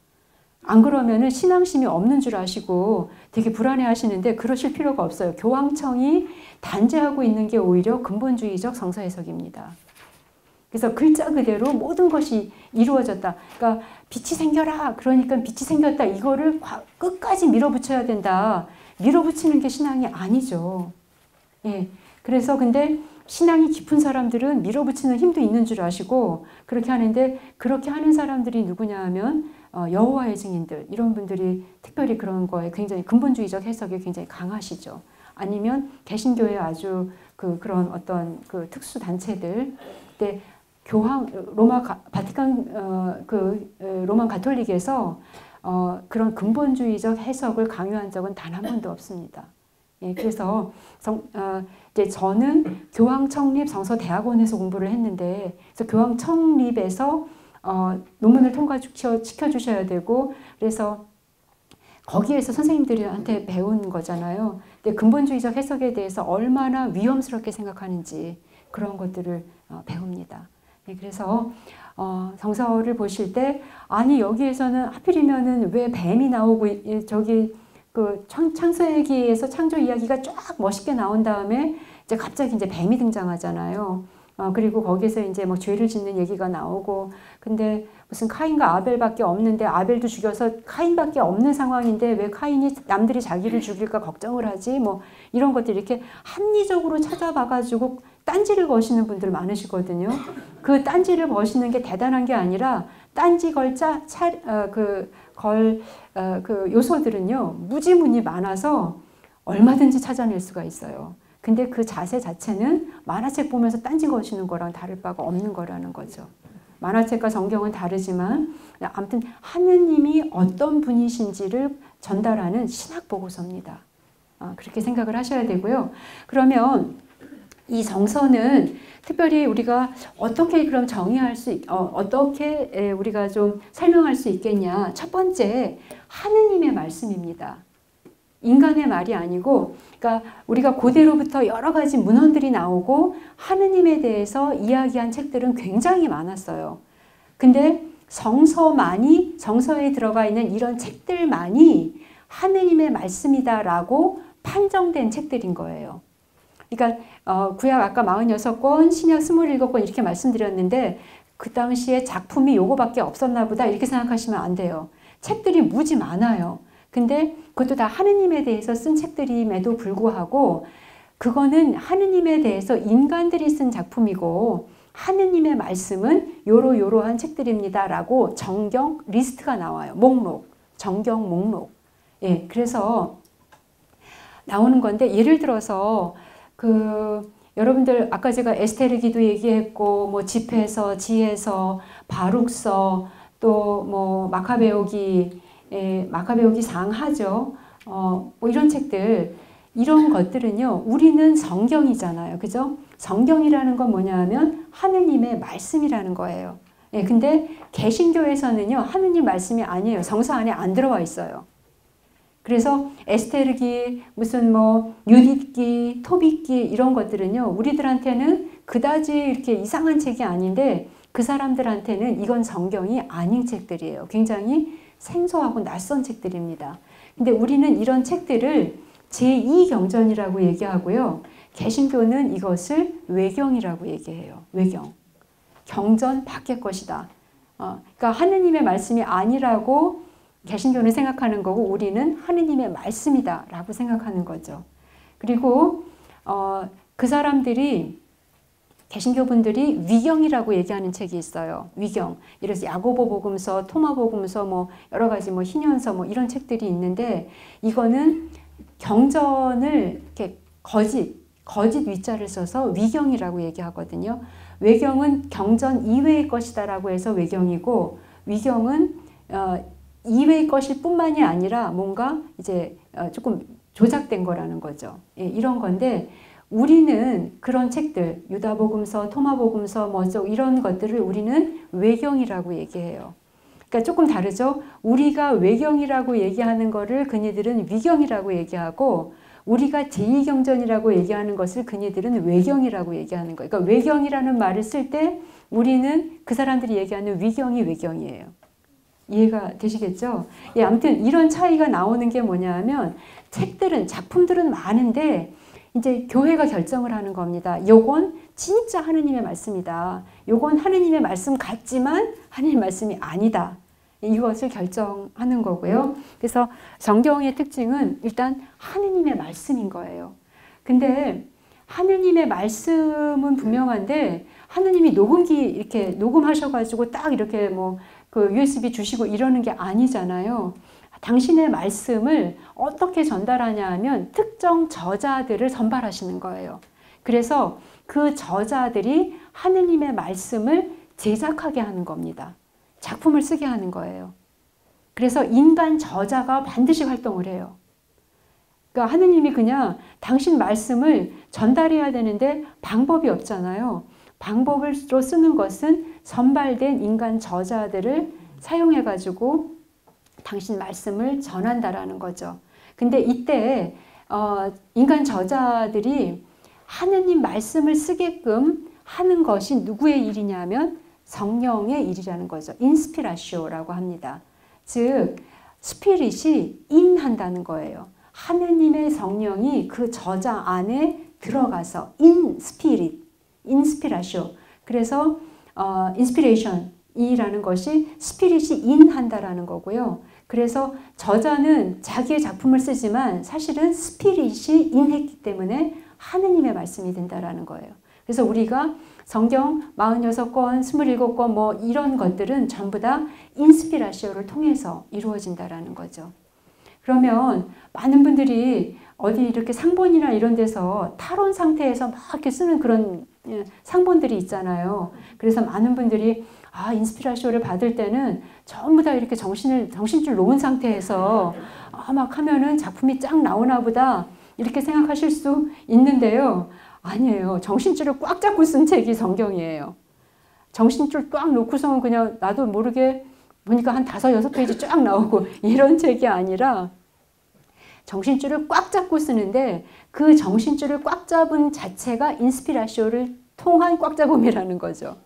안 그러면은 신앙심이 없는 줄 아시고 되게 불안해 하시는데 그러실 필요가 없어요. 교황청이 단죄하고 있는 게 오히려 근본주의적 성서 해석입니다. 그래서 글자 그대로 모든 것이 이루어졌다. 그러니까 빛이 생겨라. 그러니까 빛이 생겼다. 이거를 끝까지 밀어붙여야 된다. 밀어붙이는 게 신앙이 아니죠. 예. 그래서 근데 신앙이 깊은 사람들은 밀어붙이는 힘도 있는 줄 아시고 그렇게 하는데 그렇게 하는 사람들이 누구냐 하면 여호와의 증인들 이런 분들이 특별히 그런 거에 굉장히 근본주의적 해석이 굉장히 강하시죠. 아니면 개신교의 아주 그런 어떤 특수 단체들, 근데 교황 바티칸 로만 가톨릭에서 그런 근본주의적 해석을 강요한 적은 단 한 번도 없습니다. 예, 그래서 이제 저는 교황 청립 성서대학원에서 공부를 했는데 그래서 교황 청립에서 논문을 통과시켜 주셔야 되고 그래서 거기에서 선생님들한테 배운 거잖아요. 근데 근본주의적 해석에 대해서 얼마나 위험스럽게 생각하는지 그런 것들을 배웁니다. 네, 그래서 성서를 보실 때 아니 여기에서는 하필이면은 왜 뱀이 나오고 저기 창세기에서 창조 이야기가 쫙 멋있게 나온 다음에 이제 갑자기 이제 뱀이 등장하잖아요. 그리고 거기서 이제 막 죄를 짓는 얘기가 나오고 근데 무슨 카인과 아벨밖에 없는데 아벨도 죽여서 카인밖에 없는 상황인데 왜 카인이 남들이 자기를 죽일까 걱정을 하지 뭐 이런 것들 이렇게 합리적으로 찾아봐가지고 딴지를 거시는 분들 많으시거든요. 그 딴지를 거시는 게 대단한 게 아니라 딴지 걸자 요소들은요 무지문이 많아서 얼마든지 찾아낼 수가 있어요. 근데 그 자세 자체는 만화책 보면서 딴지 거시는 거랑 다를 바가 없는 거라는 거죠. 만화책과 성경은 다르지만 아무튼 하느님이 어떤 분이신지를 전달하는 신학 보고서입니다. 그렇게 생각을 하셔야 되고요. 그러면 이 성서는 특별히 우리가 어떻게 그럼 어떻게 우리가 좀 설명할 수 있겠냐. 첫 번째, 하느님의 말씀입니다. 인간의 말이 아니고, 그러니까 우리가 고대로부터 여러 가지 문헌들이 나오고 하느님에 대해서 이야기한 책들은 굉장히 많았어요. 근데 성서에 들어가 있는 이런 책들만이 하느님의 말씀이다라고 판정된 책들인 거예요. 그러니까 구약 아까 46권, 신약 27권 이렇게 말씀드렸는데 그 당시에 작품이 요거밖에 없었나 보다 이렇게 생각하시면 안 돼요. 책들이 무지 많아요. 근데 그것도 다 하느님에 대해서 쓴 책들임에도 불구하고 그거는 하느님에 대해서 인간들이 쓴 작품이고 하느님의 말씀은 요러요러한 책들입니다 라고 정경 리스트가 나와요. 목록, 정경 목록. 예, 그래서 나오는 건데 예를 들어서 여러분들 아까 제가 에스테르 기도 얘기했고 뭐 집회서, 지혜서, 바룩서 또 뭐 마카베오기 상하죠. 뭐 이런 책들 이런 것들은요, 우리는 성경이잖아요. 그죠? 성경이라는 건 뭐냐 하면 하느님의 말씀이라는 거예요. 예, 근데 개신교에서는요, 하느님 말씀이 아니에요. 성서 안에 안 들어와 있어요. 그래서 에스테르기, 무슨 뭐 유딧기, 토빗기 이런 것들은요, 우리들한테는 그다지 이렇게 이상한 책이 아닌데 그 사람들한테는 이건 성경이 아닌 책들이에요. 굉장히 생소하고 낯선 책들입니다. 근데 우리는 이런 책들을 제2경전이라고 얘기하고요. 개신교는 이것을 외경이라고 얘기해요. 외경. 경전 밖의 것이다. 그러니까 하느님의 말씀이 아니라고 개신교는 생각하는 거고 우리는 하느님의 말씀이다 라고 생각하는 거죠. 그리고 그 사람들이 개신교 분들이 위경이라고 얘기하는 책이 있어요. 위경. 예를 들어서 야고보 복음서, 토마 복음서, 뭐 여러 가지 뭐 희년서 뭐 이런 책들이 있는데 이거는 경전을 이렇게 거짓 위자를 써서 위경이라고 얘기하거든요. 외경은 경전 이외의 것이다라고 해서 외경이고 위경은 이외의 것일 뿐만이 아니라 뭔가 이제 조금 조작된 거라는 거죠. 예, 이런 건데 우리는 그런 책들, 유다복음서, 토마복음서, 뭐 이런 것들을 우리는 외경이라고 얘기해요. 그러니까 조금 다르죠. 우리가 외경이라고 얘기하는 거를 그녀들은 위경이라고 얘기하고 우리가 제2경전이라고 얘기하는 것을 그녀들은 외경이라고 얘기하는 거예요. 그러니까 외경이라는 말을 쓸 때 우리는 그 사람들이 얘기하는 위경이 외경이에요. 이해가 되시겠죠? 예, 아무튼 이런 차이가 나오는 게 뭐냐 하면 책들은, 작품들은 많은데 이제 교회가 결정을 하는 겁니다. 요건 진짜 하느님의 말씀이다. 요건 하느님의 말씀 같지만 하느님의 말씀이 아니다. 이것을 결정하는 거고요. 그래서 성경의 특징은 일단 하느님의 말씀인 거예요. 근데 하느님의 말씀은 분명한데 하느님이 녹음기 이렇게 녹음하셔가지고 딱 이렇게 뭐 그 USB 주시고 이러는 게 아니잖아요. 당신의 말씀을 어떻게 전달하냐 하면 특정 저자들을 선발하시는 거예요. 그래서 그 저자들이 하느님의 말씀을 제작하게 하는 겁니다. 작품을 쓰게 하는 거예요. 그래서 인간 저자가 반드시 활동을 해요. 그러니까 하느님이 그냥 당신 말씀을 전달해야 되는데 방법이 없잖아요. 방법으로 쓰는 것은 선발된 인간 저자들을 사용해가지고 당신 말씀을 전한다라는 거죠. 근데 이때 인간 저자들이 하느님 말씀을 쓰게끔 하는 것이 누구의 일이냐면 성령의 일이라는 거죠. 인스피라시오라고 합니다. 즉 스피릿이 인한다는 거예요. 하느님의 성령이 그 저자 안에 들어가서 인스피릿, 인스피라시오. 그래서 인스피레이션이라는 것이 스피릿이 인한다라는 거고요. 그래서 저자는 자기의 작품을 쓰지만 사실은 스피릿이 인했기 때문에 하느님의 말씀이 된다라는 거예요. 그래서 우리가 성경 46권, 27권 뭐 이런 것들은 전부 다 인스피라시오를 통해서 이루어진다라는 거죠. 그러면 많은 분들이 어디 이렇게 상본이나 이런 데서 탈원 상태에서 막 이렇게 쓰는 그런 상본들이 있잖아요. 그래서 많은 분들이 인스피라시오를 받을 때는 전부 다 이렇게 정신줄 놓은 상태에서 막 하면은 작품이 쫙 나오나 보다 이렇게 생각하실 수 있는데요. 아니에요. 정신줄을 꽉 잡고 쓴 책이 성경이에요. 정신줄 꽉 놓고서는 그냥 나도 모르게 보니까 한 5, 6페이지 쫙 나오고 이런 책이 아니라 정신줄을 꽉 잡고 쓰는데 그 정신줄을 꽉 잡은 자체가 인스피라시오를 통한 꽉 잡음이라는 거죠.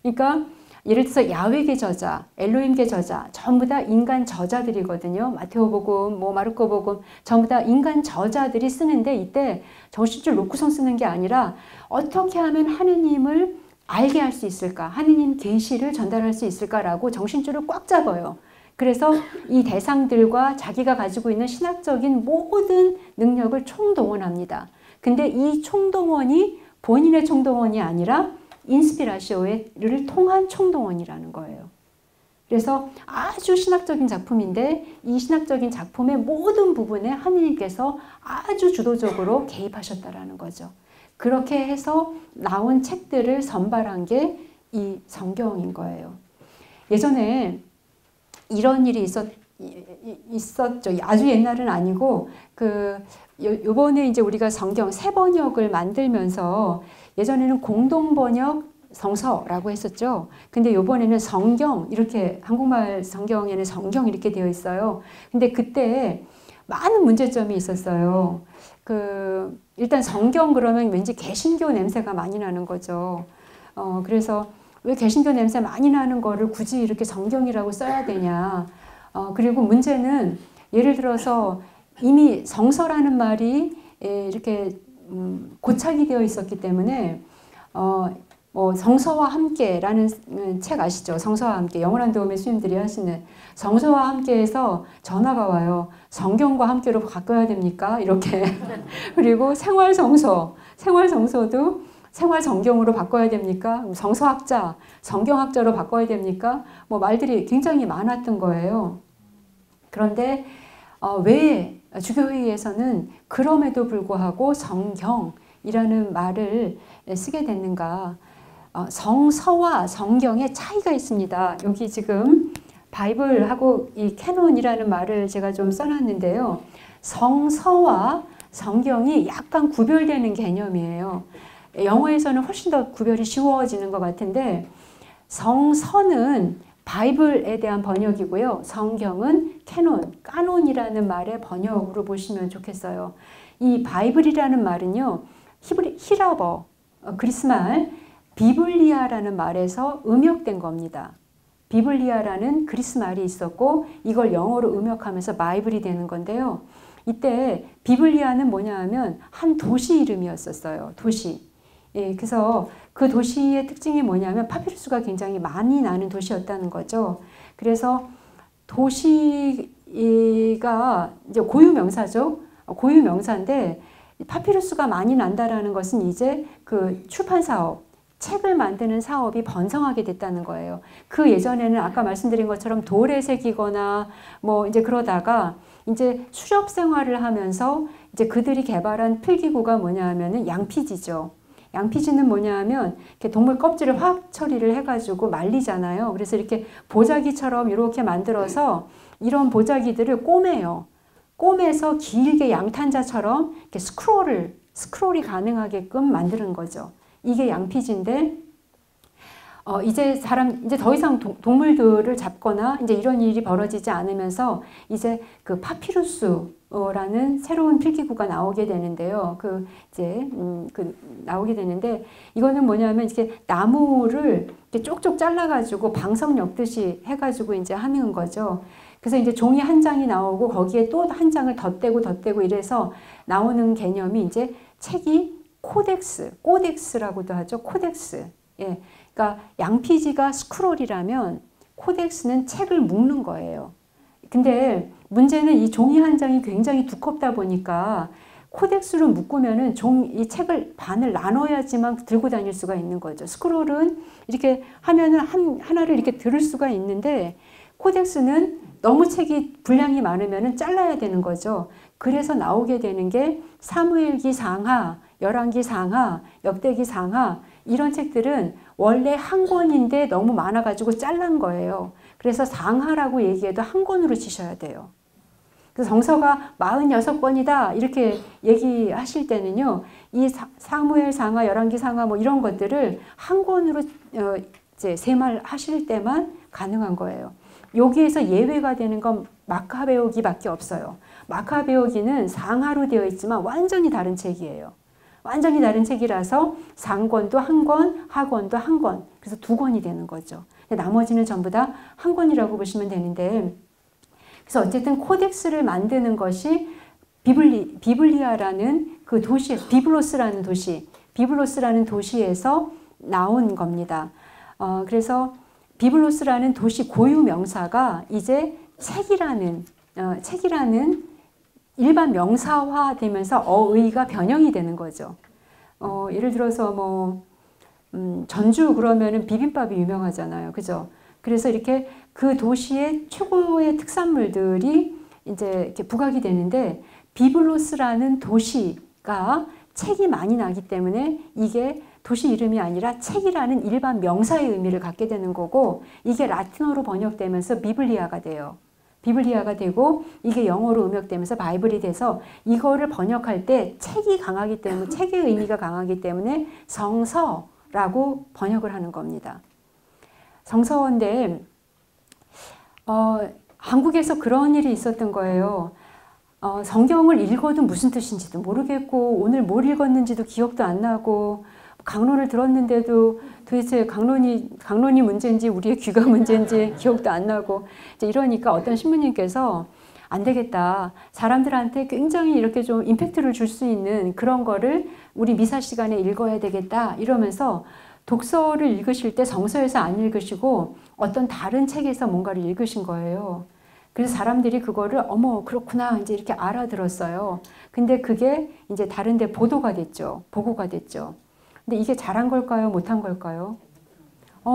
그러니까 예를 들어서 야훼계 저자, 엘로힘계 저자 전부 다 인간 저자들이거든요. 마테오복음, 뭐 마르코복음 전부 다 인간 저자들이 쓰는데 이때 정신줄 놓고선 쓰는 게 아니라 어떻게 하면 하느님을 알게 할 수 있을까? 하느님 계시를 전달할 수 있을까라고 정신줄을 꽉 잡아요. 그래서 이 대상들과 자기가 가지고 있는 신학적인 모든 능력을 총동원합니다. 근데 이 총동원이 본인의 총동원이 아니라 인스피라시오를 통한 총동원이라는 거예요. 그래서 아주 신학적인 작품인데 이 신학적인 작품의 모든 부분에 하느님께서 아주 주도적으로 개입하셨다라는 거죠. 그렇게 해서 나온 책들을 선발한 게 이 성경인 거예요. 예전에 이런 일이 있었죠. 아주 옛날은 아니고 요번에 이제 우리가 성경 새 번역을 만들면서 예전에는 공동 번역 성서라고 했었죠. 근데 요번에는 성경 이렇게 한국말 성경에는 성경 이렇게 되어 있어요. 근데 그때 많은 문제점이 있었어요. 일단 성경 그러면 왠지 개신교 냄새가 많이 나는 거죠. 그래서 왜 개신교 냄새 많이 나는 거를 굳이 이렇게 성경이라고 써야 되냐. 그리고 문제는 예를 들어서 이미 성서라는 말이 이렇게 고착이 되어 있었기 때문에 성서와 함께라는 책 아시죠? 성서와 함께 영원한 도움의 수님들이 하시는 성서와 함께해서 전화가 와요. 성경과 함께로 바꿔야 됩니까? 이렇게 그리고 생활성서도 생활 성경으로 바꿔야 됩니까? 성서학자, 성경학자로 바꿔야 됩니까? 뭐 말들이 굉장히 많았던 거예요. 그런데 왜 주교회의에서는 그럼에도 불구하고 성경이라는 말을 쓰게 됐는가? 성서와 성경의 차이가 있습니다. 여기 지금 바이블하고 이 캐논이라는 말을 제가 좀 써놨는데요. 성서와 성경이 약간 구별되는 개념이에요. 영어에서는 훨씬 더 구별이 쉬워지는 것 같은데 성서는 바이블에 대한 번역이고요. 성경은 캐논, 까논이라는 말의 번역으로 보시면 좋겠어요. 이 바이블이라는 말은요. 히라버, 그리스말 비블리아라는 말에서 음역된 겁니다. 비블리아라는 그리스 말이 있었고 이걸 영어로 음역하면서 바이블이 되는 건데요. 이때 비블리아는 뭐냐 하면 한 도시 이름이었었어요. 도시. 예, 그래서 그 도시의 특징이 뭐냐면 파피루스가 굉장히 많이 나는 도시였다는 거죠. 그래서 도시가 이제 고유명사죠. 고유명사인데 파피루스가 많이 난다라는 것은 이제 그 출판 사업, 책을 만드는 사업이 번성하게 됐다는 거예요. 그 예전에는 아까 말씀드린 것처럼 돌에 새기거나 뭐 이제 그러다가 이제 수렵 생활을 하면서 이제 그들이 개발한 필기구가 뭐냐 하면은 양피지죠. 양피지는 뭐냐 하면 이렇게 동물 껍질을 화학 처리를 해가지고 말리잖아요. 그래서 이렇게 보자기처럼 이렇게 만들어서 이런 보자기들을 꼬매요. 꼬매서 길게 양탄자처럼 이렇게 스크롤이 가능하게끔 만드는 거죠. 이게 양피지인데, 이제 더 이상 동물들을 잡거나 이제 이런 일이 벌어지지 않으면서 이제 그 파피루스라는 새로운 필기구가 나오게 되는데요. 나오게 되는데, 이거는 뭐냐면 이렇게 나무를 이렇게 쪽쪽 잘라가지고 방석 엮듯이 해가지고 이제 하는 거죠. 그래서 이제 종이 한 장이 나오고 거기에 또 한 장을 덧대고 이래서 나오는 개념이 이제 책이 코덱스라고도 하죠. 코덱스. 예. 그러니까 양피지가 스크롤이라면 코덱스는 책을 묶는 거예요. 근데 문제는 이 종이 한 장이 굉장히 두껍다 보니까 코덱스로 묶으면은 이 책을 반을 나눠야지만 들고 다닐 수가 있는 거죠. 스크롤은 이렇게 하면은 하나를 이렇게 들을 수가 있는데 코덱스는 너무 책이 분량이 많으면은 잘라야 되는 거죠. 그래서 나오게 되는 게 사무엘기 상하, 열왕기 상하, 역대기 상하 이런 책들은 원래 한 권인데 너무 많아가지고 잘란 거예요. 그래서 상하라고 얘기해도 한 권으로 치셔야 돼요. 그래서 성서가 46권이다 이렇게 얘기하실 때는요. 이 사무엘 상하, 열왕기 상하 뭐 이런 것들을 한 권으로 이제 세말하실 때만 가능한 거예요. 여기에서 예외가 되는 건 마카베오기밖에 없어요. 마카베오기는 상하로 되어 있지만 완전히 다른 책이에요. 완전히 다른 책이라서 상권도 한 권, 하권도 한 권. 그래서 두 권이 되는 거죠. 나머지는 전부 다 한 권이라고 보시면 되는데, 그래서 어쨌든 코덱스를 만드는 것이 비블리아라는 그 도시, 비블로스라는 도시에서 나온 겁니다. 그래서 비블로스라는 도시 고유 명사가 이제 책이라는 일반 명사화 되면서 어의가 변형이 되는 거죠. 예를 들어서 전주 그러면은 비빔밥이 유명하잖아요. 그죠? 그래서 이렇게 그 도시의 최고의 특산물들이 이제 이렇게 부각이 되는데 비블로스라는 도시가 책이 많이 나기 때문에 이게 도시 이름이 아니라 책이라는 일반 명사의 의미를 갖게 되는 거고 이게 라틴어로 번역되면서 비블리아가 돼요. 비블리아가 되고 이게 영어로 음역되면서 바이블이 돼서 이거를 번역할 때 책이 강하기 때문에 책의 의미가 강하기 때문에 성서라고 번역을 하는 겁니다. 성서인데 한국에서 그런 일이 있었던 거예요. 성경을 읽어도 무슨 뜻인지도 모르겠고 오늘 뭘 읽었는지도 기억도 안 나고 강론을 들었는데도 도대체 강론이 문제인지 우리의 귀가 문제인지 기억도 안 나고 이제 이러니까 어떤 신부님께서 안 되겠다. 사람들한테 굉장히 이렇게 좀 임팩트를 줄 수 있는 그런 거를 우리 미사 시간에 읽어야 되겠다 이러면서 독서를 읽으실 때 성서에서 안 읽으시고 어떤 다른 책에서 뭔가를 읽으신 거예요. 그래서 사람들이 그거를 어머 그렇구나 이제 이렇게 알아들었어요. 근데 그게 이제 다른 데 보도가 됐죠. 보고가 됐죠. 근데 이게 잘한 걸까요? 못한 걸까요?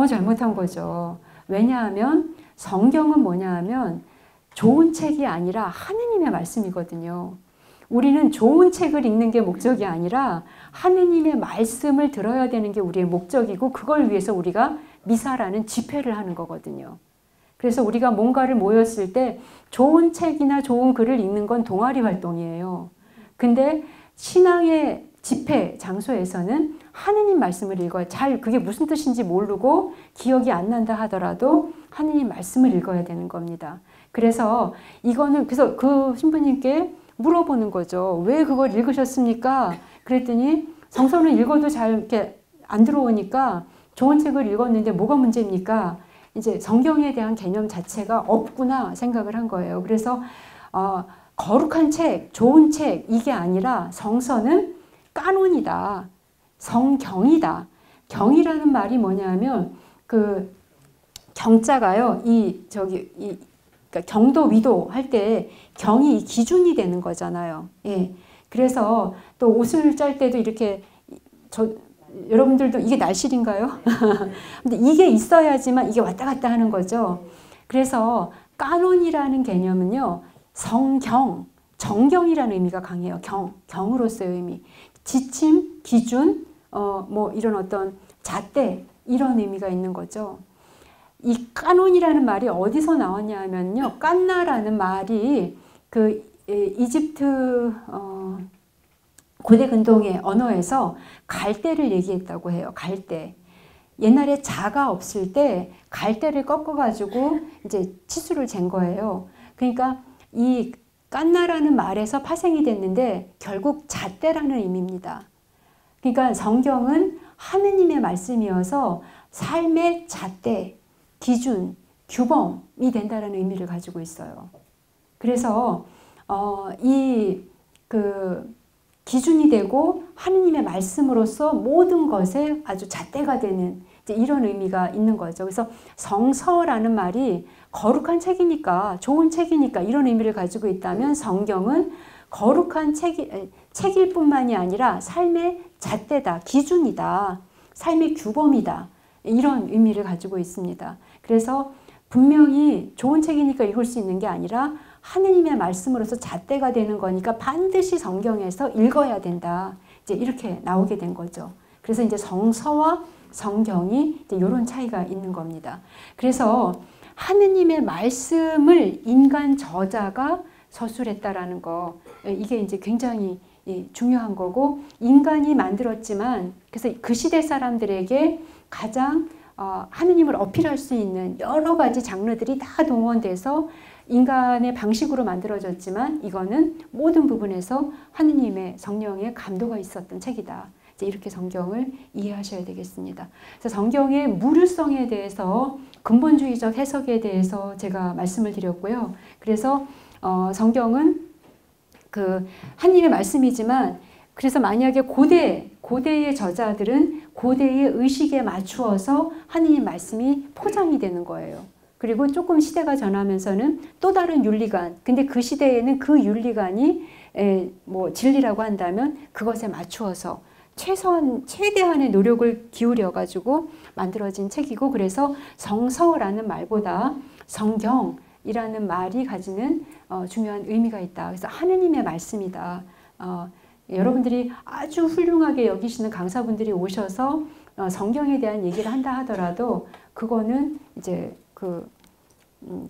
잘못한 거죠. 왜냐하면 성경은 뭐냐 하면 좋은 책이 아니라 하느님의 말씀이거든요. 우리는 좋은 책을 읽는 게 목적이 아니라 하느님의 말씀을 들어야 되는 게 우리의 목적이고 그걸 위해서 우리가 미사라는 집회를 하는 거거든요. 그래서 우리가 뭔가를 모였을 때 좋은 책이나 좋은 글을 읽는 건 동아리 활동이에요. 근데 신앙의 집회 장소에서는 하느님 말씀을 읽어야 그게 무슨 뜻인지 모르고 기억이 안 난다 하더라도 하느님 말씀을 읽어야 되는 겁니다. 그래서 그래서 그 신부님께 물어보는 거죠. 왜 그걸 읽으셨습니까? 그랬더니 성서는 읽어도 잘 이렇게 안 들어오니까 좋은 책을 읽었는데 뭐가 문제입니까? 이제 성경에 대한 개념 자체가 없구나 생각을 한 거예요. 그래서 거룩한 책, 좋은 책 이게 아니라 성서는 까논이다. 성경이다. 경이라는 말이 뭐냐면 그 경자가요. 그러니까 경도 위도 할 때 경이 기준이 되는 거잖아요. 예. 그래서 또 옷을 짤 때도 이렇게 여러분들도 이게 날실인가요? 근데 이게 있어야지만 이게 왔다 갔다 하는 거죠. 그래서 까논이라는 개념은요. 성경, 정경이라는 의미가 강해요. 경으로서의 의미. 지침, 기준, 뭐 이런 어떤 잣대 이런 의미가 있는 거죠. 이 까논이라는 말이 어디서 나왔냐 하면요. 깐나라는 말이 그 이집트 고대 근동의 언어에서 갈대를 얘기했다고 해요. 갈대. 옛날에 자가 없을 때 갈대를 꺾어가지고 이제 치수를 잰 거예요. 그러니까 이 깐나라는 말에서 파생이 됐는데 결국 잣대라는 의미입니다. 그러니까 성경은 하느님의 말씀이어서 삶의 잣대, 기준, 규범이 된다는 의미를 가지고 있어요. 그래서 기준이 되고 하느님의 말씀으로서 모든 것에 아주 잣대가 되는 이런 의미가 있는 거죠. 그래서 성서라는 말이 거룩한 책이니까 좋은 책이니까 이런 의미를 가지고 있다면 성경은 거룩한 책일 뿐만이 아니라 삶의 잣대다, 기준이다, 삶의 규범이다 이런 의미를 가지고 있습니다. 그래서 분명히 좋은 책이니까 읽을 수 있는 게 아니라 하느님의 말씀으로서 잣대가 되는 거니까 반드시 성경에서 읽어야 된다. 이제 이렇게 나오게 된 거죠. 그래서 이제 성서와 성경이 이제 이런 차이가 있는 겁니다. 그래서 하느님의 말씀을 인간 저자가 서술했다라는 거, 이게 이제 굉장히 중요한 거고, 인간이 만들었지만, 그래서 그 시대 사람들에게 가장 하느님을 어필할 수 있는 여러 가지 장르들이 다 동원돼서 인간의 방식으로 만들어졌지만 이거는 모든 부분에서 하느님의 성령의 감도가 있었던 책이다. 이제 이렇게 성경을 이해하셔야 되겠습니다. 그래서 성경의 무료성에 대해서 근본주의적 해석에 대해서 제가 말씀을 드렸고요. 그래서 성경은 그 하느님의 말씀이지만 그래서 만약에 고대의 저자들은 고대의 의식에 맞추어서 하느님 말씀이 포장이 되는 거예요. 그리고 조금 시대가 전하면서는 또 다른 윤리관, 근데 그 시대에는 그 윤리관이 뭐 진리라고 한다면 그것에 맞추어서 최대한의 노력을 기울여 가지고 만들어진 책이고, 그래서 성서라는 말보다 성경이라는 말이 가지는 중요한 의미가 있다. 그래서 하느님의 말씀이다. 여러분들이 아주 훌륭하게 여기시는 강사분들이 오셔서 성경에 대한 얘기를 한다 하더라도 그거는 이제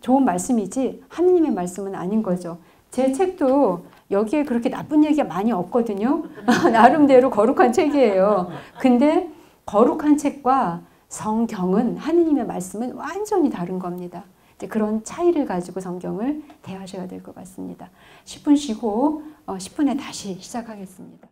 좋은 말씀이지 하느님의 말씀은 아닌 거죠. 제 책도 여기에 그렇게 나쁜 얘기가 많이 없거든요. 나름대로 거룩한 책이에요. 근데 거룩한 책과 성경은 하느님의 말씀은 완전히 다른 겁니다. 이제 그런 차이를 가지고 성경을 대하셔야 될 것 같습니다. 10분 쉬고 10분에 다시 시작하겠습니다.